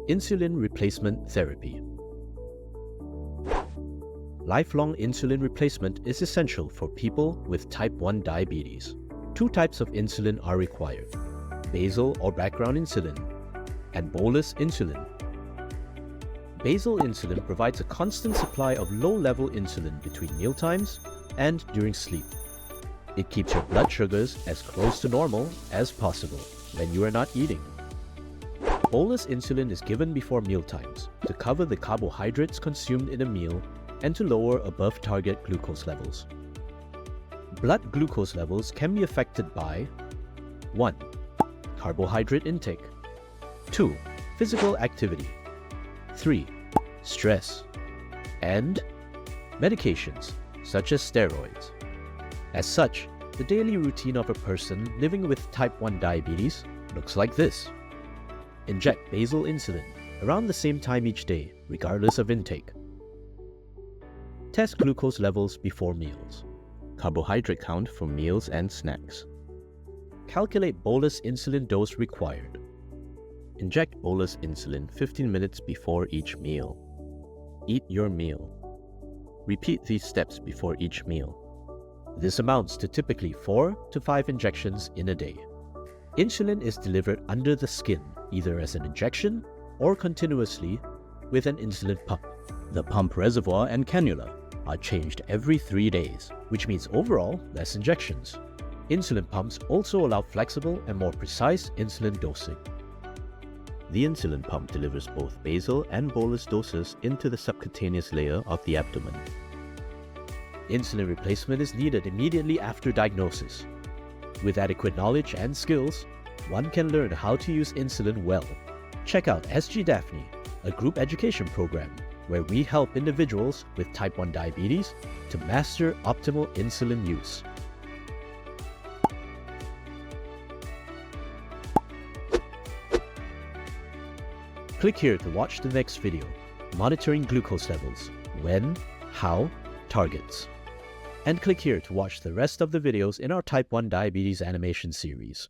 Insulin replacement therapy. Lifelong insulin replacement is essential for people with type 1 diabetes. Two types of insulin are required: basal or background insulin and bolus insulin. Basal insulin provides a constant supply of low-level insulin between mealtimes and during sleep. It keeps your blood sugars as close to normal as possible when you are not eating. Bolus insulin is given before mealtimes to cover the carbohydrates consumed in a meal and to lower above-target glucose levels. Blood glucose levels can be affected by 1. Carbohydrate intake, 2. Physical activity, 3. Stress, and medications such as steroids. As such, the daily routine of a person living with type 1 diabetes looks like this. Inject basal insulin around the same time each day, regardless of intake. Test glucose levels before meals. Carbohydrate count for meals and snacks. Calculate bolus insulin dose required. Inject bolus insulin 15 minutes before each meal. Eat your meal. Repeat these steps before each meal. This amounts to typically 4 to 5 injections in a day. Insulin is delivered under the skin, either as an injection or continuously with an insulin pump. The pump reservoir and cannula are changed every 3 days, which means overall less injections. Insulin pumps also allow flexible and more precise insulin dosing. The insulin pump delivers both basal and bolus doses into the subcutaneous layer of the abdomen. Insulin replacement is needed immediately after diagnosis. With adequate knowledge and skills, one can learn how to use insulin well. Check out SG Daphne, a group education program where we help individuals with type 1 diabetes to master optimal insulin use. Click here to watch the next video, Monitoring Glucose Levels, When, How, Targets. And click here to watch the rest of the videos in our type 1 diabetes animation series.